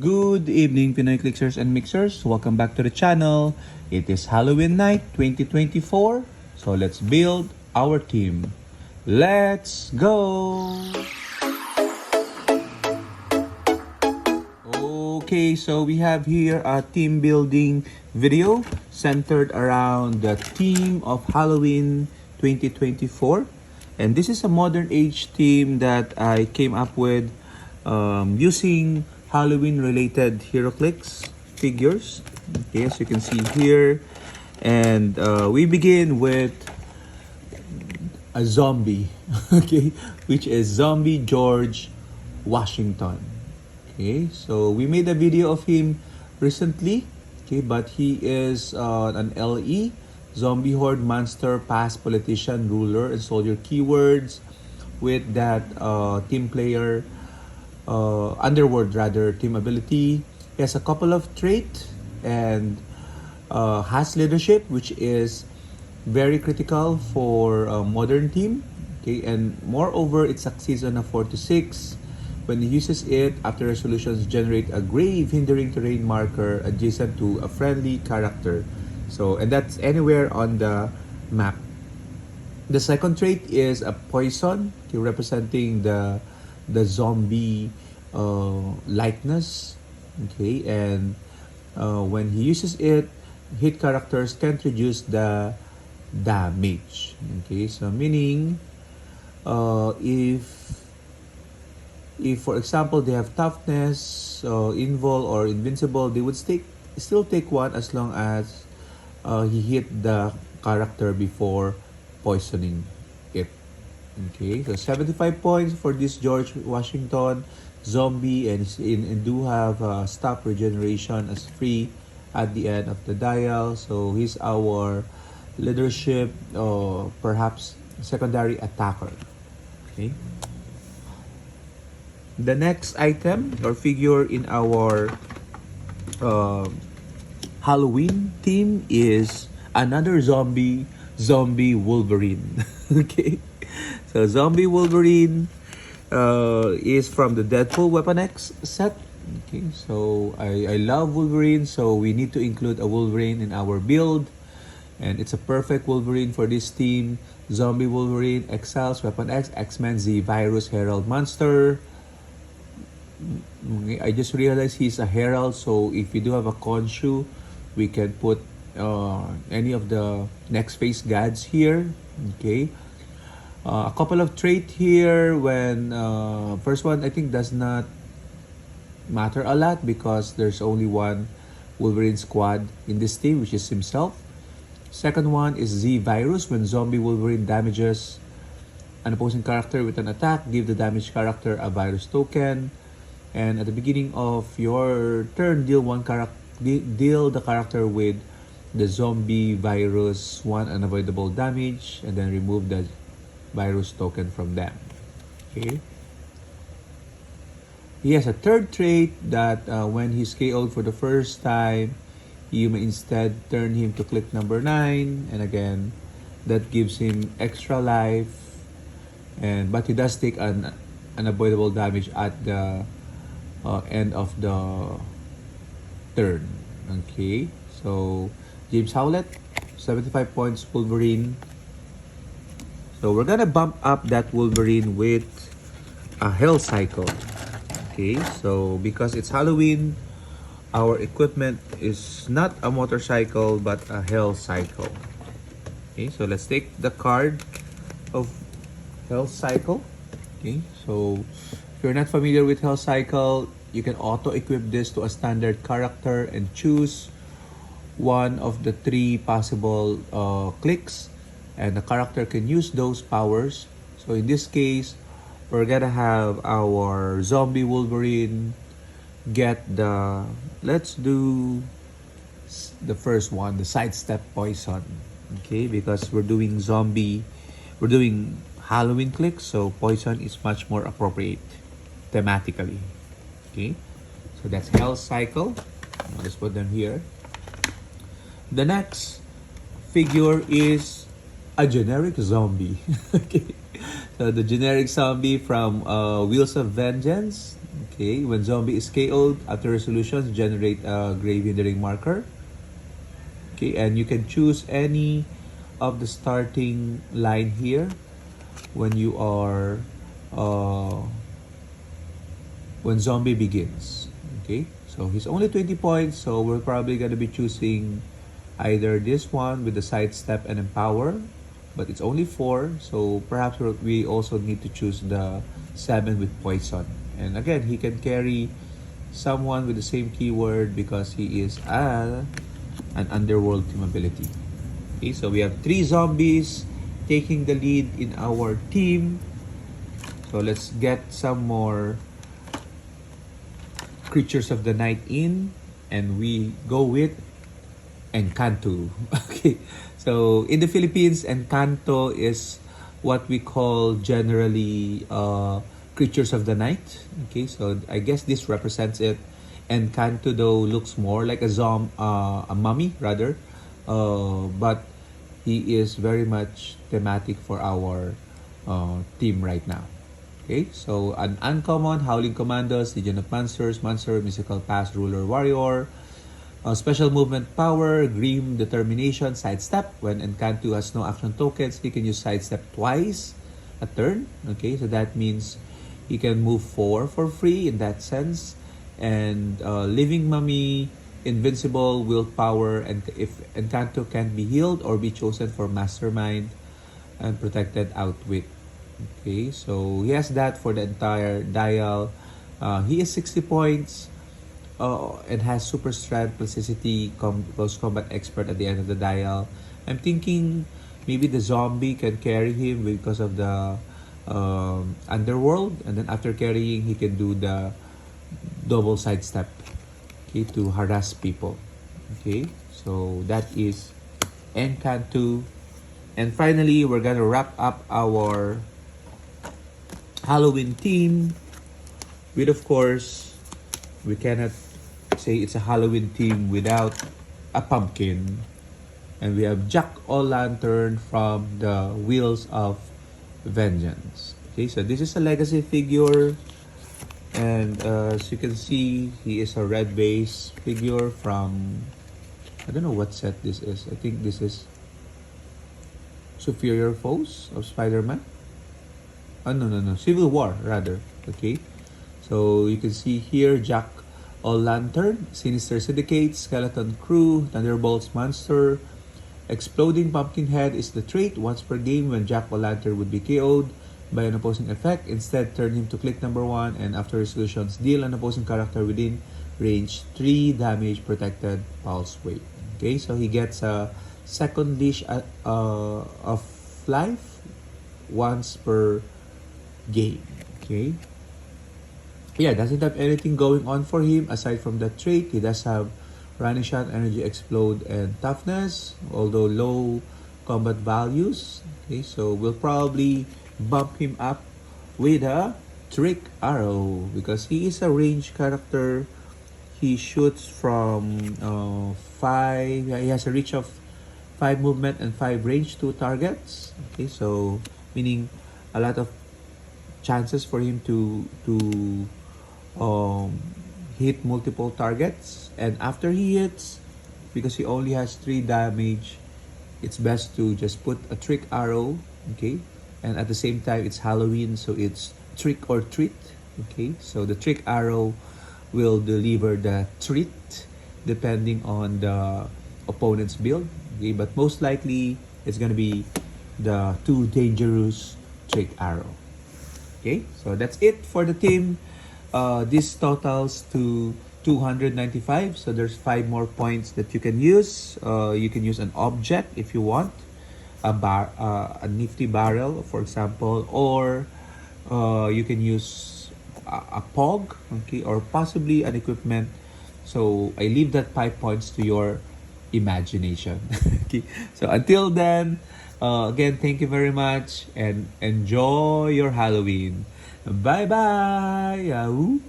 Good evening, Pinoy Clickers and Mixers. Welcome back to the channel. It is Halloween night 2024. So let's build our team. Let's go! Okay, so we have here a team building video centered around the theme of Halloween 2024. And this is a modern age theme that I came up with using Halloween-related Heroclix figures. Okay, as you can see here. And we begin with a zombie, okay, which is Zombie George Washington. Okay, so we made a video of him recently, okay, but he is an LE, zombie horde monster, past politician, ruler, and soldier keywords with that team player underworld rather team ability. He has a couple of traits and has leadership, which is very critical for a modern team. Okay, and moreover, it succeeds on a 4 to 6. When he uses it, after resolutions generate a grave hindering terrain marker adjacent to a friendly character. So, and that's anywhere on the map. The second trait is a poison, okay, representing the zombie likeness. Okay, and when he uses it, hit characters can't reduce the damage. Okay, so meaning if for example they have toughness, invul or invincible, they would still take one as long as he hit the character before poisoning it. Okay, so 75 points for this George Washington zombie, and do have stop regeneration as free at the end of the dial. So he's our leadership, perhaps secondary attacker. Okay. The next item or figure in our Halloween theme is another zombie Wolverine. Okay, so zombie Wolverine is from the Deadpool Weapon X set. Okay, so I love Wolverine, so we need to include a Wolverine in our build, and it's a perfect Wolverine for this team. Zombie Wolverine excels Weapon X, X-Men, Z Virus, Herald Monster. Okay, I just realized he's a Herald, so if we do have a Khonshu, we can put any of the next phase gods here. Okay, a couple of traits here. When first one I think does not matter a lot because there's only one Wolverine squad in this team, which is himself. Second one is Z Virus. When zombie Wolverine damages an opposing character with an attack, give the damaged character a virus token. And at the beginning of your turn, deal the character with the zombie virus 1 unavoidable damage, and then remove the virus token from them. Okay. He has a third trait that when he's KO'd for the first time, you may instead turn him to click number 9, and again, that gives him extra life. But he does take an unavoidable damage at the end of the turn. Okay, so James Howlett, 75 points Wolverine. So we're gonna bump up that Wolverine with a Hell Cycle. Okay, so because it's Halloween, our equipment is not a motorcycle but a Hell Cycle. Okay, so let's take the card of Hell Cycle. Okay, so if you're not familiar with Hell Cycle, you can auto-equip this to a standard character and choose one of the 3 possible clicks, and the character can use those powers. So in this case, we're gonna have our zombie Wolverine get the, let's do the first one, the sidestep poison. Okay, because we're doing Halloween clicks, so poison is much more appropriate thematically. Okay, so that's Hell Cycle. I'll just put them here. The next figure is a generic zombie. Okay, so the generic zombie from Wheels of Vengeance. Okay, Okay, when zombie is KO'd, after resolutions, generate a grave hindering marker. Okay, and you can choose any of the starting line here when you are uh, when zombie begins. Okay, so he's only 20 points, so we're probably gonna be choosing either this one with the sidestep and empower, but it's only 4, so perhaps we also need to choose the 7 with poison. And again, he can carry someone with the same keyword because he is an underworld team ability. Okay, so we have 3 zombies taking the lead in our team. So let's get some more creatures of the night in, and we go with Encanto. Okay, so in the Philippines, Encanto is what we call generally creatures of the night. Okay, so I guess this represents it. Encanto though looks more like a mummy rather, but he is very much thematic for our team right now. Okay, so an uncommon, Howling Commandos, Legion of Monsters, Monster, Mystical Past, Ruler, Warrior, special movement power, Grim Determination, Sidestep. When Encanto has no action tokens, he can use Sidestep twice a turn. Okay, so that means he can move 4 for free in that sense. And Living Mummy, Invincible, Willpower, and if Encanto can be healed or be chosen for Mastermind and Protected Outwit. Okay, so he has that for the entire dial. He is 60 points and has super strength, plasticity, close combat expert at the end of the dial. I'm thinking maybe the zombie can carry him because of the underworld, and then after carrying, he can do the double sidestep, okay, to harass people. Okay, so that is Encanto. And finally, we're gonna wrap up our Halloween theme with, of course, we cannot say it's a Halloween theme without a pumpkin. And we have Jack O'Lantern from the Wheels of Vengeance. Okay, so this is a legacy figure. And as you can see, he is a red base figure from, I don't know what set this is. I think this is Superior Foes of Spider-Man. Oh, no. Civil War, rather. Okay. So you can see here Jack O'Lantern, Sinister Syndicate, Skeleton Crew, Thunderbolts Monster. Exploding Pumpkinhead is the trait. Once per game when Jack O'Lantern would be KO'd by an opposing effect, instead turn him to click number 1, and after resolutions, deal an opposing character within range 3 damage protected pulse wave. Okay, so he gets a second leash of life once per game. Okay. Yeah, doesn't have anything going on for him aside from the trait. He does have running shot, energy explode, and toughness, although low combat values. Okay, so we'll probably bump him up with a trick arrow because he is a range character. He shoots from 5. He has a reach of 5 movement and 5 range to targets. Okay, so meaning a lot of chances for him to hit multiple targets. And after he hits, because he only has 3 damage, it's best to just put a trick arrow. Okay, and at the same time it's Halloween, so it's trick or treat. Okay, so the trick arrow will deliver the treat depending on the opponent's build. Okay, but most likely it's gonna be the too dangerous trick arrow. Okay, so that's it for the team. This totals to 295. So there's 5 more points that you can use. You can use an object if you want, a nifty barrel, for example, or you can use a pog, okay, or possibly an equipment. So I leave that 5 points to your imagination. Okay, so until then, again, thank you very much and enjoy your Halloween. Bye bye. Yahoo!